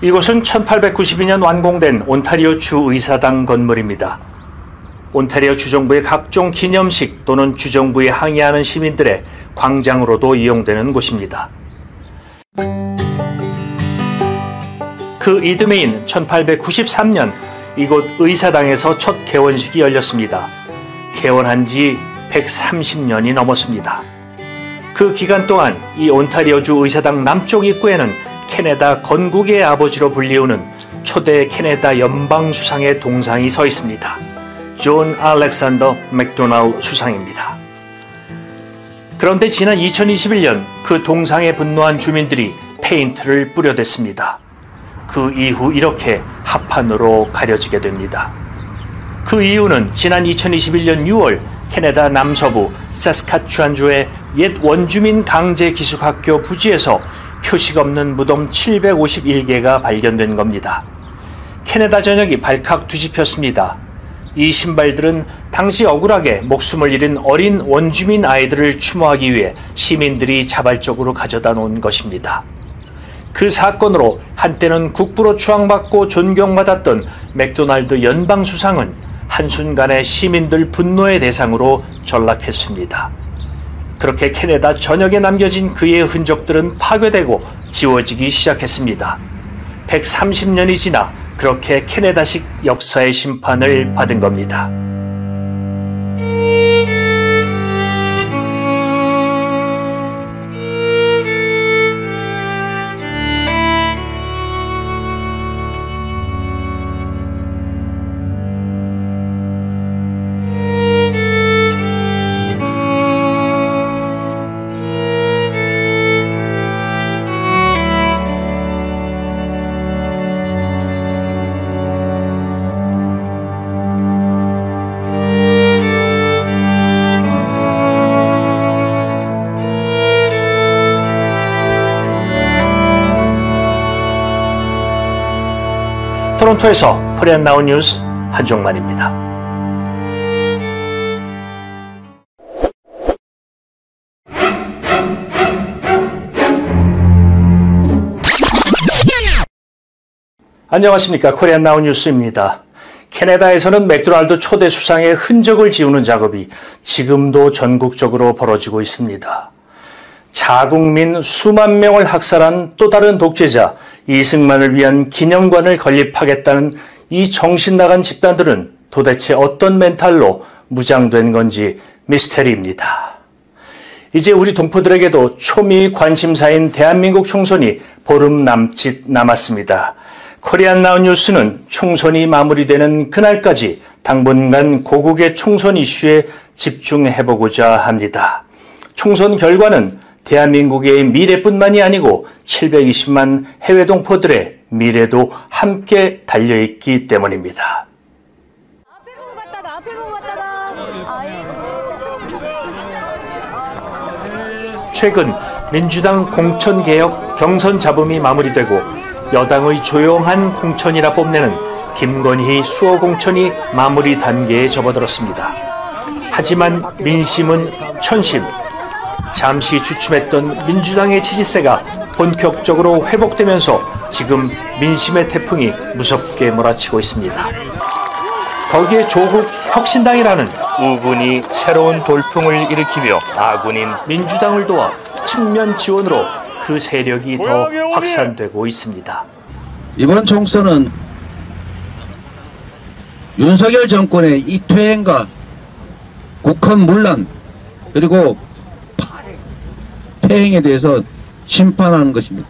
이곳은 1892년 완공된 온타리오 주의사당 건물입니다. 온타리오 주정부의 각종 기념식 또는 주정부에 항의하는 시민들의 광장으로도 이용되는 곳입니다. 그 이듬해인 1893년 이곳 의사당에서 첫 개원식이 열렸습니다. 개원한 지 130년이 넘었습니다. 그 기간 동안 이 온타리오주 의사당 남쪽 입구에는 캐나다 건국의 아버지로 불리우는 초대 캐나다 연방 수상의 동상이 서 있습니다. 존 알렉산더 맥도날드 수상입니다. 그런데 지난 2021년 그 동상에 분노한 주민들이 페인트를 뿌려댔습니다. 그 이후 이렇게 합판으로 가려지게 됩니다. 그 이유는 지난 2021년 6월 캐나다 남서부 사스카추안주의 옛 원주민 강제 기숙학교 부지에서 표식 없는 무덤 751개가 발견된 겁니다. 캐나다 전역이 발칵 뒤집혔습니다. 이 신발들은 당시 억울하게 목숨을 잃은 어린 원주민 아이들을 추모하기 위해 시민들이 자발적으로 가져다 놓은 것입니다. 그 사건으로 한때는 국부로 추앙받고 존경받았던 맥도날드 연방수상은 한순간에 시민들 분노의 대상으로 전락했습니다. 그렇게 캐나다 전역에 남겨진 그의 흔적들은 파괴되고 지워지기 시작했습니다. 130년이 지나 그렇게 캐나다식 역사의 심판을 받은 겁니다. 토론토에서 코리안 나우 뉴스 한종만입니다. 안녕하십니까. 코리안 나우 뉴스입니다. 캐나다에서는 맥도날드 초대 수상의 흔적을 지우는 작업이 지금도 전국적으로 벌어지고 있습니다. 자국민 수만 명을 학살한 또 다른 독재자 이승만을 위한 기념관을 건립하겠다는 이 정신나간 집단들은 도대체 어떤 멘탈로 무장된 건지 미스테리입니다. 이제 우리 동포들에게도 초미 관심사인 대한민국 총선이 보름 남짓 남았습니다. 코리안 나우 뉴스는 총선이 마무리되는 그날까지 당분간 고국의 총선 이슈에 집중해보고자 합니다. 총선 결과는 대한민국의 미래뿐만이 아니고 720만 해외 동포들의 미래도 함께 달려있기 때문입니다. 최근 민주당 공천개혁 경선 잡음이 마무리되고 여당의 조용한 공천이라 뽐내는 김건희 수호 공천이 마무리 단계에 접어들었습니다. 하지만 민심은 천심. 잠시 주춤했던 민주당의 지지세가 본격적으로 회복되면서 지금 민심의 태풍이 무섭게 몰아치고 있습니다. 거기에 조국 혁신당이라는 우군이 새로운 돌풍을 일으키며 아군인 민주당을 도와 측면 지원으로 그 세력이 더 확산되고 있습니다. 이번 총선은 윤석열 정권의 이 퇴행과 국헌 문란 그리고 퇴행에 대해서 심판하는 것입니다.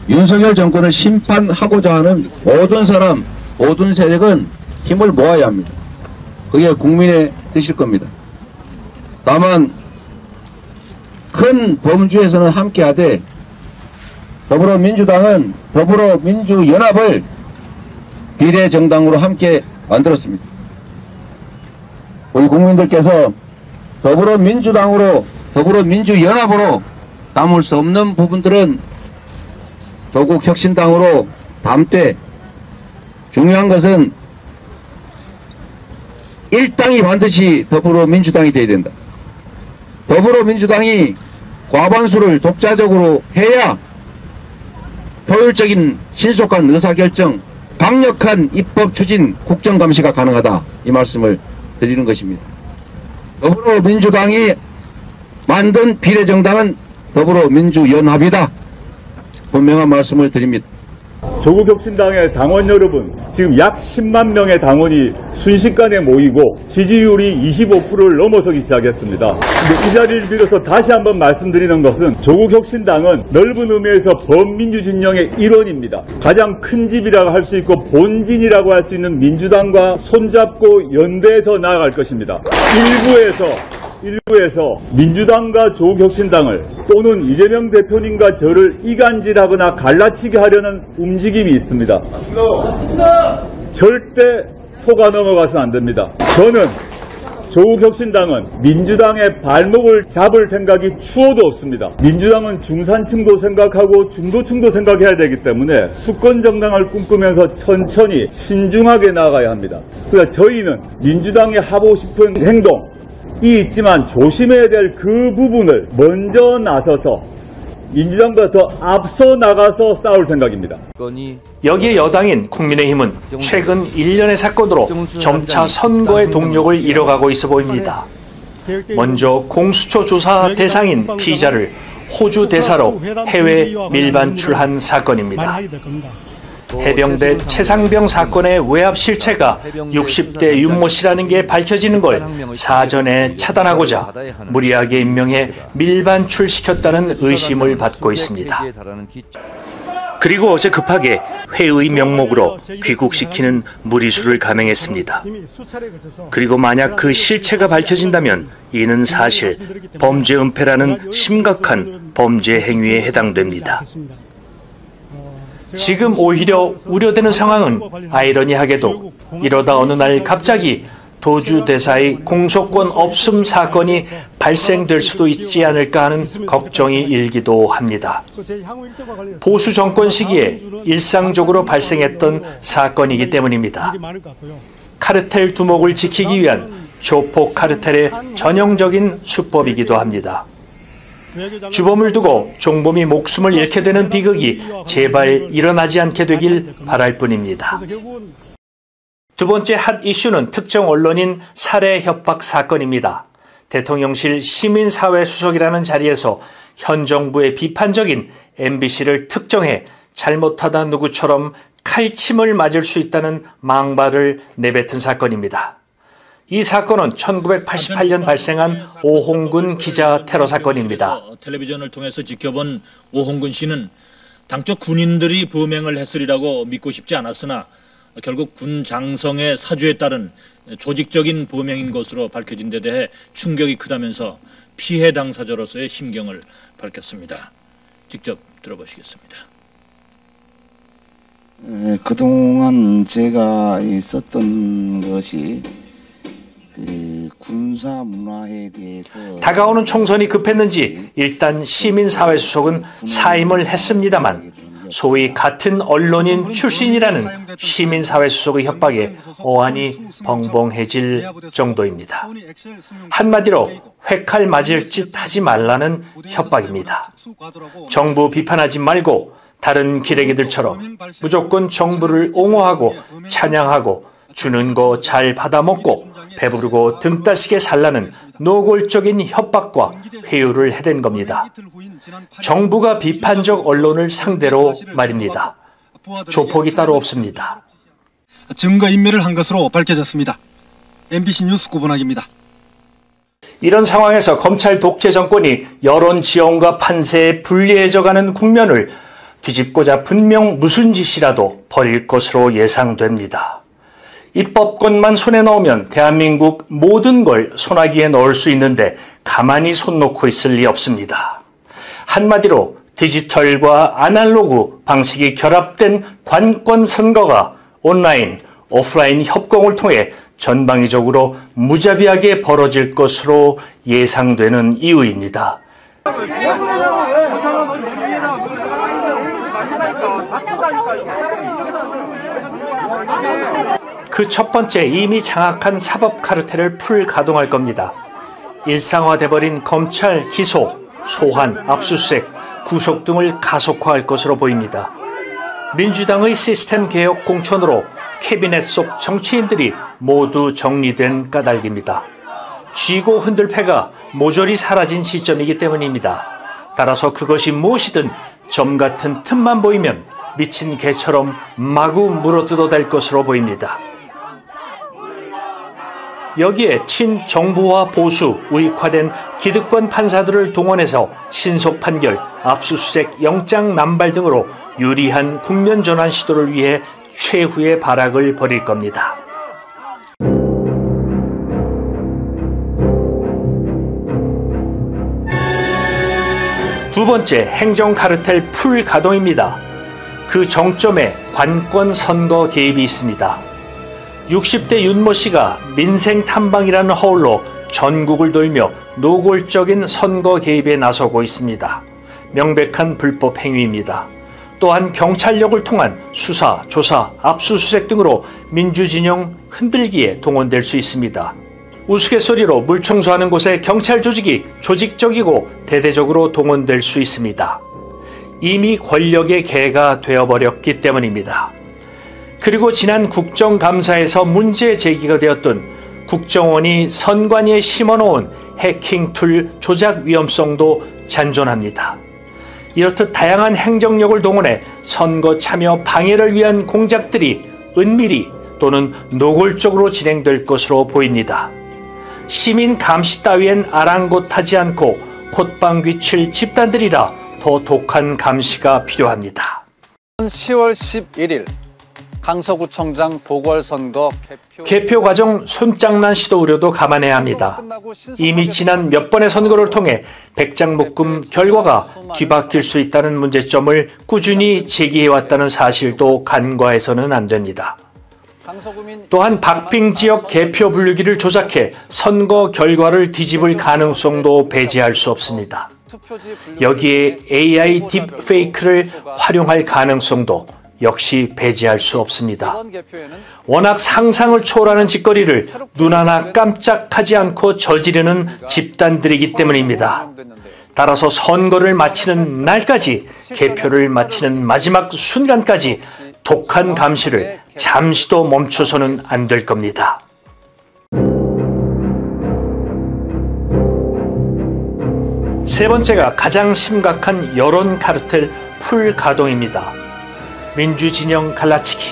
윤석열 정권을 심판하고자 하는 모든 사람, 모든 세력은 힘을 모아야 합니다. 그게 국민의 뜻일 겁니다. 다만 큰 범주에서는 함께하되 더불어민주당은 더불어민주연합을 비례정당으로 함께 만들었습니다. 우리 국민들께서 더불어민주연합으로 담을 수 없는 부분들은 조국혁신당으로 담되 중요한 것은 일당이 반드시 더불어민주당이 돼야 된다. 더불어민주당이 과반수를 독자적으로 해야 효율적인 신속한 의사결정, 강력한 입법 추진, 국정감시가 가능하다. 이 말씀을 드리는 것입니다. 더불어민주당이 만든 비례정당은 더불어민주연합이다. 분명한 말씀을 드립니다. 조국혁신당의 당원 여러분, 지금 약 10만 명의 당원이 순식간에 모이고 지지율이 25%를 넘어서기 시작했습니다. 근데 이 자리를 빌어서 다시 한번 말씀드리는 것은 조국혁신당은 넓은 의미에서 범민주 진영의 일원입니다. 가장 큰 집이라고 할 수 있고 본진이라고 할 수 있는 민주당과 손잡고 연대해서 나아갈 것입니다. 일부에서 민주당과 조국혁신당을 또는 이재명 대표님과 저를 이간질하거나 갈라치게 하려는 움직임이 있습니다. 절대 속아 넘어가서는 안 됩니다. 저는 조국혁신당은 민주당의 발목을 잡을 생각이 추호도 없습니다. 민주당은 중산층도 생각하고 중도층도 생각해야 되기 때문에 수권정당을 꿈꾸면서 천천히 신중하게 나아가야 합니다. 그러나 저희는 민주당이 하고 싶은 행동 이 있지만 조심해야 될 그 부분을 먼저 나서서 민주당보다 더 앞서 나가서 싸울 생각입니다. 여기에 여당인 국민의힘은 최근 일련의 사건으로 점차 선거의 동력을 잃어가고 있어 보입니다. 먼저 공수처 조사 대상인 피의자를 호주 대사로 해외 밀반출한 사건입니다. 해병대 최상병 사건의 외압 실체가 60대 윤모 씨라는 게 밝혀지는 걸 사전에 차단하고자 무리하게 임명해 밀반출시켰다는 의심을 받고 있습니다. 그리고 어제 급하게 회의 명목으로 귀국시키는 무리수를 감행했습니다. 그리고 만약 그 실체가 밝혀진다면 이는 사실 범죄 은폐라는 심각한 범죄 행위에 해당됩니다. 지금 오히려 우려되는 상황은 아이러니하게도 이러다 어느 날 갑자기 도주 대사의 공소권 없음 사건이 발생될 수도 있지 않을까 하는 걱정이 일기도 합니다. 보수 정권 시기에 일상적으로 발생했던 사건이기 때문입니다. 카르텔 두목을 지키기 위한 조폭 카르텔의 전형적인 수법이기도 합니다. 주범을 두고 종범이 목숨을 잃게 되는 비극이 제발 일어나지 않게 되길 바랄 뿐입니다. 두 번째 핫 이슈는 특정 언론인 살해 협박 사건입니다. 대통령실 시민사회수석이라는 자리에서 현 정부의 비판적인 MBC를 특정해 잘못하다 누구처럼 칼침을 맞을 수 있다는 망발을 내뱉은 사건입니다. 이 사건은 1988년 발생한 오홍근 기자 테러 사건입니다. 텔레비전을 통해서 지켜본 오홍근 씨는 당초 군인들이 범행을 했으리라고 믿고 싶지 않았으나 결국 군 장성의 사주에 따른 조직적인 범행인 것으로 밝혀진 데 대해 충격이 크다면서 피해 당사자로서의 심경을 밝혔습니다. 직접 들어보시겠습니다. 그동안 제가 있었던 것이 군사 문화에 대해서 다가오는 총선이 급했는지 일단 시민사회수석은 사임을 했습니다만 소위 같은 언론인 출신이라는 시민사회수석의 협박에 어안이 벙벙해질 정도입니다. 한마디로 회칼 맞을 짓 하지 말라는 협박입니다. 정부 비판하지 말고 다른 기레기들처럼 무조건 정부를 옹호하고 찬양하고 주는 거 잘 받아먹고 배부르고 등 따시게 살라는 노골적인 협박과 회유를 해댄 겁니다. 정부가 비판적 언론을 상대로 말입니다. 조폭이 따로 없습니다. 증거인멸을 한 것으로 밝혀졌습니다. MBC 뉴스 구본학입니다. 이런 상황에서 검찰 독재 정권이 여론 지형과 판세에 불리해져가는 국면을 뒤집고자 분명 무슨 짓이라도 벌일 것으로 예상됩니다. 입법권만 손에 넣으면 대한민국 모든 걸 손아귀에 넣을 수 있는데 가만히 손 놓고 있을 리 없습니다. 한마디로 디지털과 아날로그 방식이 결합된 관권 선거가 온라인, 오프라인 협공을 통해 전방위적으로 무자비하게 벌어질 것으로 예상되는 이유입니다. 그 첫 번째 이미 장악한 사법 카르텔을 풀 가동할 겁니다. 일상화돼버린 검찰 기소, 소환, 압수수색, 구속 등을 가속화할 것으로 보입니다. 민주당의 시스템 개혁 공천으로 캐비넷 속 정치인들이 모두 정리된 까닭입니다. 쥐고 흔들 패가 모조리 사라진 시점이기 때문입니다. 따라서 그것이 무엇이든 점 같은 틈만 보이면 미친 개처럼 마구 물어뜯어댈 것으로 보입니다. 여기에 친정부와 보수, 우익화된 기득권 판사들을 동원해서 신속 판결, 압수수색, 영장 남발 등으로 유리한 국면 전환 시도를 위해 최후의 발악을 벌일 겁니다. 두 번째, 행정 카르텔 풀 가동입니다. 그 정점에 관권 선거 개입이 있습니다. 60대 윤모 씨가 민생 탐방이라는 허울로 전국을 돌며 노골적인 선거 개입에 나서고 있습니다. 명백한 불법 행위입니다. 또한 경찰력을 통한 수사, 조사, 압수수색 등으로 민주진영 흔들기에 동원될 수 있습니다. 우스갯소리로 물 청소하는 곳에 경찰 조직이 조직적이고 대대적으로 동원될 수 있습니다. 이미 권력의 개가 되어버렸기 때문입니다. 그리고 지난 국정감사에서 문제 제기가 되었던 국정원이 선관위에 심어놓은 해킹 툴 조작 위험성도 잔존합니다. 이렇듯 다양한 행정력을 동원해 선거 참여 방해를 위한 공작들이 은밀히 또는 노골적으로 진행될 것으로 보입니다. 시민 감시 따위엔 아랑곳하지 않고 콧방귀칠 집단들이라 더 독한 감시가 필요합니다. 10월 11일 강서구청장 보궐선거 개표 과정 손장난 시도 우려도 감안해야 합니다. 이미 지난 몇 번의 선거를 통해 백장묶음 결과가 뒤바뀔 수 있다는 문제점을 꾸준히 제기해왔다는 사실도 간과해서는 안 됩니다. 또한 박빙 지역 개표 분류기를 조작해 선거 결과를 뒤집을 가능성도 배제할 수 없습니다. 여기에 AI 딥페이크를 활용할 가능성도 역시 배제할 수 없습니다. 워낙 상상을 초월하는 짓거리를 눈 하나 깜짝하지 않고 저지르는 집단들이기 때문입니다. 따라서 선거를 마치는 날까지, 개표를 마치는 마지막 순간까지 독한 감시를 잠시도 멈춰서는 안 될 겁니다. 세 번째가 가장 심각한 여론 카르텔 풀 가동입니다. 민주진영 갈라치기,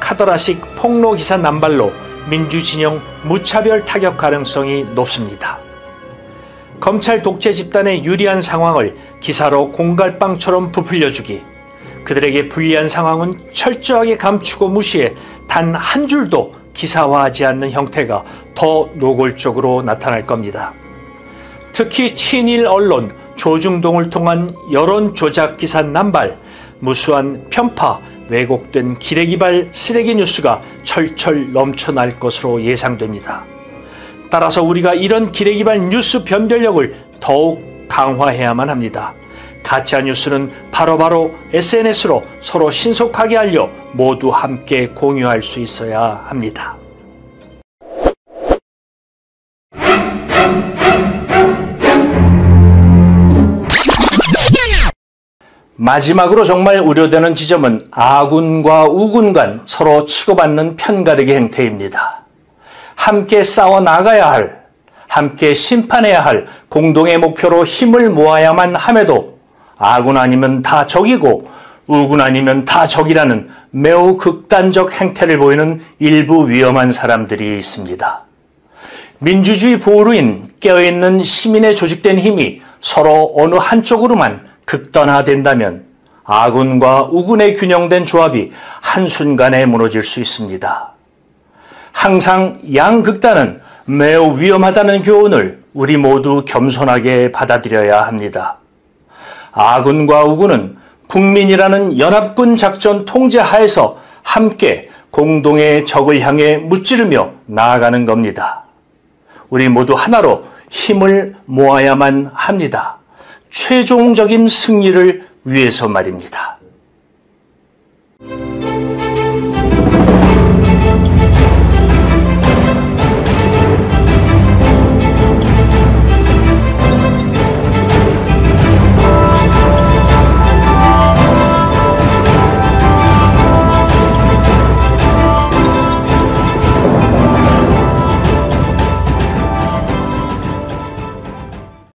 카더라식 폭로기사 남발로 민주진영 무차별 타격 가능성이 높습니다. 검찰 독재 집단의 유리한 상황을 기사로 공갈빵처럼 부풀려주기, 그들에게 불리한 상황은 철저하게 감추고 무시해 단 한 줄도 기사화하지 않는 형태가 더 노골적으로 나타날 겁니다. 특히 친일 언론 조중동을 통한 여론 조작 기사 남발, 무수한 편파, 왜곡된 기레기발 쓰레기 뉴스가 철철 넘쳐날 것으로 예상됩니다. 따라서 우리가 이런 기레기발 뉴스 변별력을 더욱 강화해야만 합니다. 가짜 뉴스는 바로바로 SNS로 서로 신속하게 알려 모두 함께 공유할 수 있어야 합니다. 마지막으로 정말 우려되는 지점은 아군과 우군 간 서로 치고받는 편가르기 행태입니다. 함께 싸워나가야 할, 함께 심판해야 할 공동의 목표로 힘을 모아야만 함에도 아군 아니면 다 적이고 우군 아니면 다 적이라는 매우 극단적 행태를 보이는 일부 위험한 사람들이 있습니다. 민주주의 보루인 깨어있는 시민의 조직된 힘이 서로 어느 한쪽으로만 극단화된다면 아군과 우군의 균형된 조합이 한순간에 무너질 수 있습니다. 항상 양극단은 매우 위험하다는 교훈을 우리 모두 겸손하게 받아들여야 합니다. 아군과 우군은 국민이라는 연합군 작전 통제 하에서 함께 공동의 적을 향해 무찌르며 나아가는 겁니다. 우리 모두 하나로 힘을 모아야만 합니다. 최종적인 승리를 위해서 말입니다.